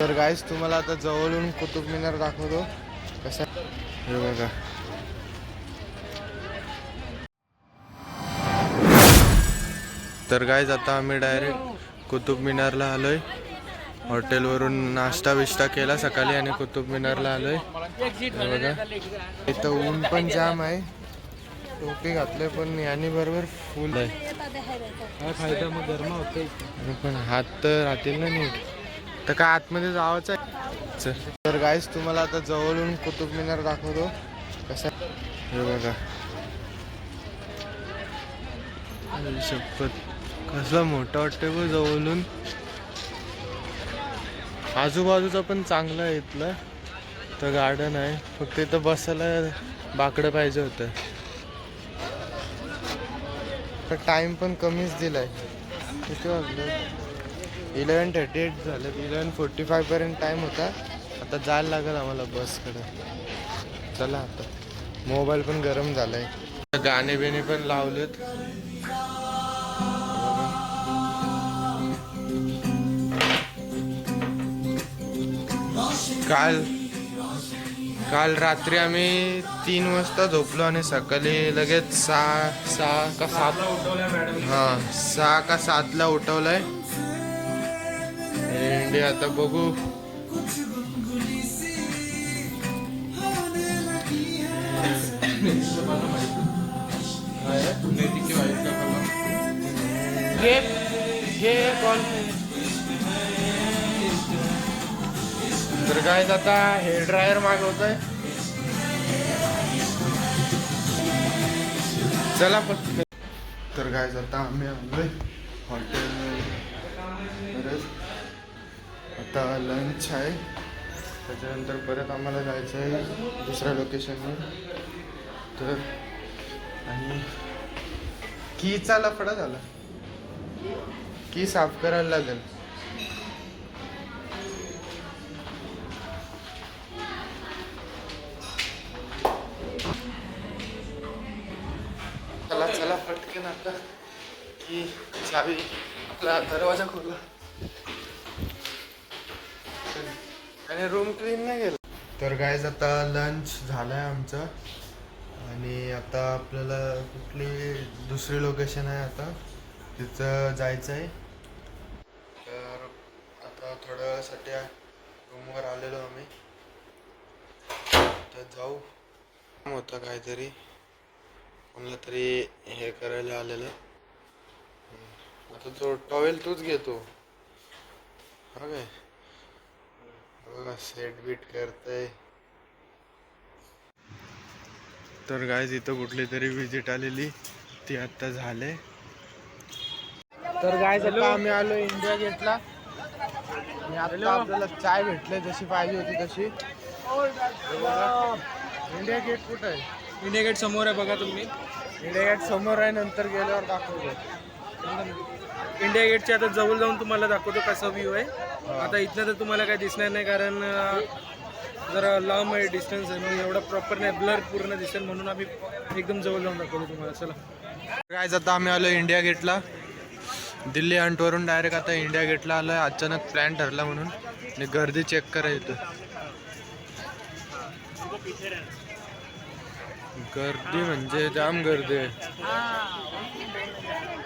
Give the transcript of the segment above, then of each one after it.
तर गाईस तुम्हाला आता जवळून कुतुब मिनार दाखवतो कसा हे बघा. तर गाईस आता आम्ही डायरेक्ट कुतुब मिनारला आलोय. हॉटेलवरून नाश्ता बिष्टा केला सकाळी आणि कुतुब मिनारला आलोय. हे बघा इथं ऊन पण जाम आहे. टोपी घातले पण याने बरोबर फुल आहे. फायदा मग गरम होते पण हात तर राहतील ना नीट. तर काय आतमध्ये जावंच आहे. तर गाईस तुम्हाला आता जवळून कुतुब मिनार दाखवतो कसा हे बघा. शपथ कसला मोठा वाटतंय बघ जवळून. आजूबाजूचं पण चांगलं आहे इथलं. तर गार्डन आहे फक्त इथं बसायला बाकडं पाहिजे होतं. तर टाइम पण कमीच दिलाय. किती वाजलं 11:38 झालं. 11:45 पर्यंत टाइम होता. आता जायला लागेल आम्हाला बसकडे. चला आता मोबाईल पण गरम झालाय. गाणे बिणे पण लावलेत. काल रात्री आम्ही 3 वाजता झोपलो आणि सकाळी लगेच 6 का 7 हां 6 का 7ला उठवलंय. इंडिया आता बघू. तर काय आता हेअर ड्रायर मागवतोय. चला पण. तर काय आता आम्ही आलोय हॉटेल. आता लंच आहे. त्याच्यानंतर परत आम्हाला जायचं आहे दुसऱ्या लोकेशनवर. तर आणि कीचा लफडा झाला. की साफ करायला लागेल. चला चला पटकन आता की चावी आपला दरवाजा खोला आणि रूम क्लीन नाही गेला. तर गाईज आता लंच झालाय आमचं आणि आता आपल्याला कुठली दुसरी लोकेशन आहे आता तिथं जायचं आहे. तर आता थोड्यासाठी रूमवर आलेलो आम्ही. तर जाऊ होता काहीतरी कोणाला तरी हे करायला आलेलं. आता तो टॉवेल तूच घेतो. हा काय बघा सेट बीट करतय. तर गाईज इथं कुठली तरी विजिट आलेली ती आता झाले. तर गाईज आता आम्ही आलो इंडिया गेटला आणि आता आपल्याला चाय भेटले जशी पाहिजे होती तशी. इंडिया गेट कुठं आहे? इंडिया गेट समोर आहे बघा तुम्ही. इंडिया गेट समोर आहे. नंतर गेल्यावर दाखवतो. इंडिया गेटच्या आता जवळ जाऊन तुम्हाला दाखवतो कसा व्ह्यू आहे. आता इथनं तर तुम्हाला काही दिसणार नाही कारण जरा लांब आहे डिस्टन्स आहे म्हणून एवढा प्रॉपर नाही. ब्लर पूर्ण दिसेल म्हणून आम्ही एकदम जवळ जाऊन दाखवतो तुम्हाला. चला गाईज आता आम्ही आलो इंडिया गेटला. दिल्ली हंटवरून डायरेक्ट आता इंडिया गेटला आलोय. अचानक प्लॅन ठरला म्हणून आणि गर्दी चेक करा इथं. गर्दी म्हणजे जाम गर्दी आहे.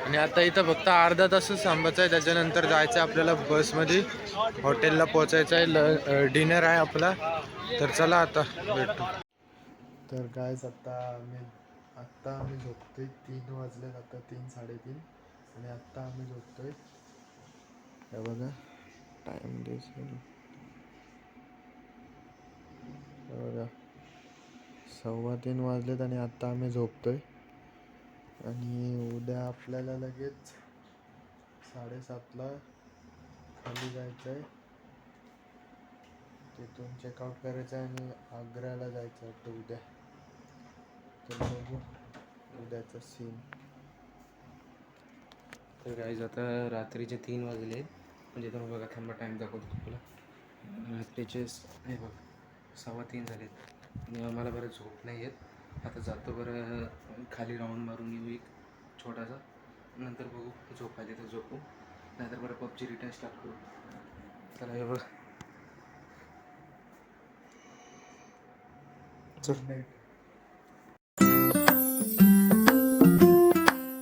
आणि आता इथं फक्त अर्धा तासच थांबायचं आहे. त्याच्यानंतर जायचं आहे आपल्याला बसमध्ये. हॉटेलला पोचायचं आहे. डिनर आहे आपला. तर चला आता भेटू. तर गाईज आता आम्ही झोपतोय. 3 वाजले आता 3-3:30 आणि आत्ता आम्ही झोपतोय. हे बघा टाइम दिसेल बघा 3:15 वाजलेत आणि आत्ता आम्ही झोपतोय. आणि उद्या आपल्याला लगेच 7:30ला खाली जायचं आहे. तिथून चेकआउट करायचं आहे आणि आग्र्याला जायचं आहे उद्या. तर बघू उद्याचा सीन. तर गाईज आता रात्रीचे 3 वाजले म्हणजे तुम्ही बघा थांबा टाईम दाखवतो तुम्हाला. रात्रीचे हे बघ 3:15 झालेत आणि आम्हाला बरं झोप नाही येत. आता जातो बरं खाली राऊंड मारून येऊ एक छोटासा. नंतर बघू झोप आली तर झोपू नाहीतर बरं PUBG रिटर्न स्टार्ट करू. चला हे बघ चल